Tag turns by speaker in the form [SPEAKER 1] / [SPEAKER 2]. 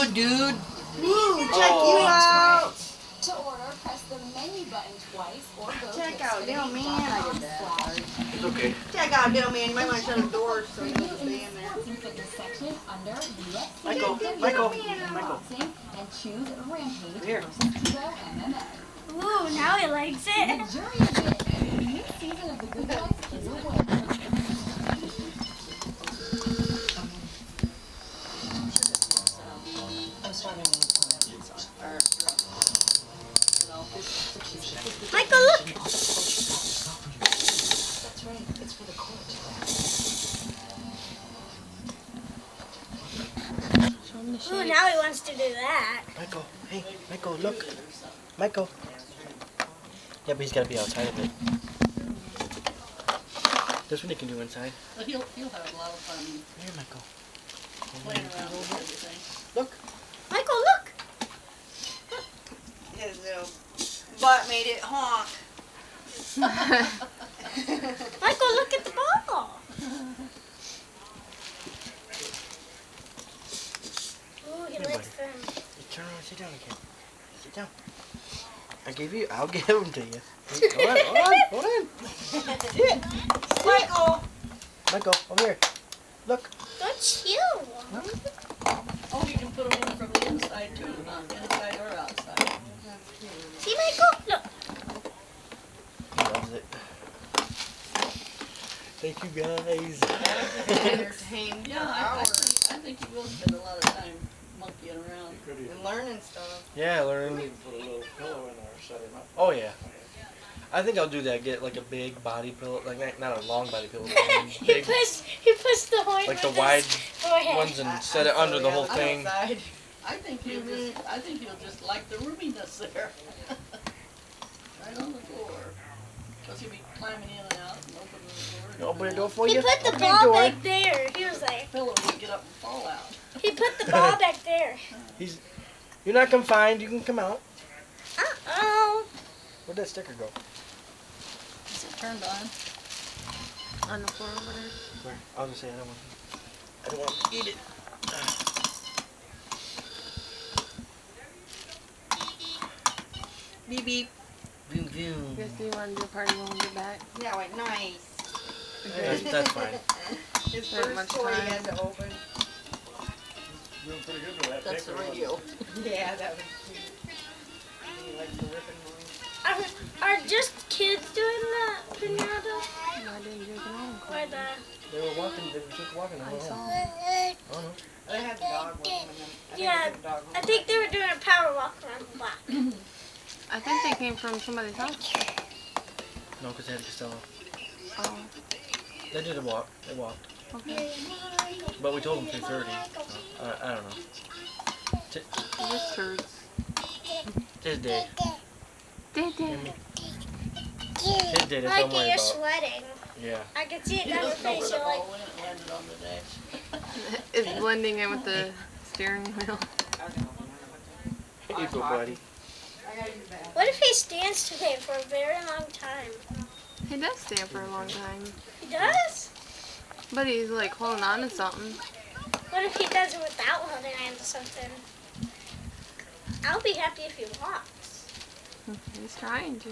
[SPEAKER 1] good, dude.
[SPEAKER 2] Woo, check you out.
[SPEAKER 3] To order, press the menu button twice or go
[SPEAKER 2] Check
[SPEAKER 3] to
[SPEAKER 2] out Little Man.
[SPEAKER 1] It's okay.
[SPEAKER 2] Check out Little Man. You might want to shut the door so he doesn't stay in there.
[SPEAKER 3] section under UFC
[SPEAKER 1] Michael.
[SPEAKER 3] and choose Rampage
[SPEAKER 1] Here.
[SPEAKER 3] versus Tito MMA.
[SPEAKER 4] Ooh, now he likes it.
[SPEAKER 3] The jury is in. The new season of The Good Wife is away.
[SPEAKER 4] Michael, look.
[SPEAKER 3] That's right. It's for the court.
[SPEAKER 4] Ooh, now he wants to do that.
[SPEAKER 1] Michael, hey, Michael, look. Michael. Yeah, but he's got to be outside of it. That's what he can do inside.
[SPEAKER 5] But he'll have a lot of fun
[SPEAKER 1] Here, Michael.
[SPEAKER 5] playing around with everything.
[SPEAKER 1] Look.
[SPEAKER 4] Michael, look.
[SPEAKER 2] His little butt made it honk.
[SPEAKER 4] Michael, look at the ball. Ooh, he likes them.
[SPEAKER 1] You turn around and sit down again. Sit down. I'll give him to you. Hold on. Sit.
[SPEAKER 2] Michael.
[SPEAKER 1] Michael, over here. Look.
[SPEAKER 4] Don't chew.
[SPEAKER 5] Oh, you can put them in from the inside too, not inside or outside.
[SPEAKER 4] See, Michael? Look.
[SPEAKER 1] He loves it. Thank you, guys.
[SPEAKER 2] Entertained
[SPEAKER 5] Yeah,
[SPEAKER 2] for
[SPEAKER 5] I
[SPEAKER 2] hours.
[SPEAKER 5] think you will spend a lot of time monkeying around.
[SPEAKER 2] And learning stuff.
[SPEAKER 1] Yeah, learn. Oh, yeah. I think I'll do that. Get like a big body pillow, like not a long body pillow, but
[SPEAKER 4] he
[SPEAKER 1] big,
[SPEAKER 4] puts the horn
[SPEAKER 1] like the
[SPEAKER 4] with
[SPEAKER 1] wide
[SPEAKER 4] his forehead.
[SPEAKER 1] ones, and set it under the whole thing.
[SPEAKER 2] Outside.
[SPEAKER 5] I think you'll just like the roominess there. Right on the floor. Because he'll be climbing in and out and opening the door.
[SPEAKER 1] Open the door for
[SPEAKER 4] He
[SPEAKER 1] you.
[SPEAKER 4] put the
[SPEAKER 1] Open
[SPEAKER 4] ball
[SPEAKER 1] door.
[SPEAKER 4] back there. He was like,
[SPEAKER 5] The pillow would get up and fall out.
[SPEAKER 4] he put the ball back there.
[SPEAKER 1] You're not confined. You can come out.
[SPEAKER 4] Uh-oh.
[SPEAKER 1] Where'd that sticker go?
[SPEAKER 5] Is it turned on?
[SPEAKER 6] On the floor over there.
[SPEAKER 1] Where? I was gonna say I don't want to eat it.
[SPEAKER 2] Beep beep.
[SPEAKER 1] Boom, boom.
[SPEAKER 6] Guess you want to do a party when we get back?
[SPEAKER 2] Yeah, wait, nice.
[SPEAKER 1] That's fine.
[SPEAKER 2] His
[SPEAKER 6] Very
[SPEAKER 2] first
[SPEAKER 6] much
[SPEAKER 2] toy he
[SPEAKER 6] time.
[SPEAKER 2] had to open.
[SPEAKER 7] Doing pretty good with that
[SPEAKER 5] That's the
[SPEAKER 7] picture.
[SPEAKER 5] radio.
[SPEAKER 2] Yeah, that was cute. He liked the ripping one.
[SPEAKER 4] Are just kids doing that pinata?
[SPEAKER 6] No, I didn't drink it all.
[SPEAKER 4] Or the...
[SPEAKER 1] They were walking. They were just walking.
[SPEAKER 6] I
[SPEAKER 1] I
[SPEAKER 6] saw
[SPEAKER 1] don't
[SPEAKER 6] it.
[SPEAKER 1] know.
[SPEAKER 2] They had the dog with them.
[SPEAKER 4] Yeah, I think they were doing a power walk around the block.
[SPEAKER 6] I think they came from somebody's house.
[SPEAKER 1] No, because they had Costello.
[SPEAKER 6] Oh,
[SPEAKER 1] They did a walk. They walked.
[SPEAKER 6] okay.
[SPEAKER 1] But we told them 3:30. I don't know.
[SPEAKER 6] Just turds.
[SPEAKER 1] His day.
[SPEAKER 6] Did they?
[SPEAKER 1] His day. That's all I'm
[SPEAKER 4] Like
[SPEAKER 1] worried
[SPEAKER 4] you're
[SPEAKER 1] about.
[SPEAKER 4] sweating.
[SPEAKER 1] Yeah.
[SPEAKER 4] I can see it
[SPEAKER 5] He
[SPEAKER 4] down your
[SPEAKER 5] just know
[SPEAKER 4] face.
[SPEAKER 5] where the
[SPEAKER 4] You're like,
[SPEAKER 5] ball went and landed on the dash.
[SPEAKER 6] It's blending in with the steering wheel.
[SPEAKER 1] Here you go, buddy.
[SPEAKER 4] what if he stands today for a very long time?
[SPEAKER 6] He does stay up for a long time.
[SPEAKER 4] He does?
[SPEAKER 6] But he's like holding on to something.
[SPEAKER 4] What if he does it without holding on to something? I'll be happy if he walks.
[SPEAKER 6] He's trying to.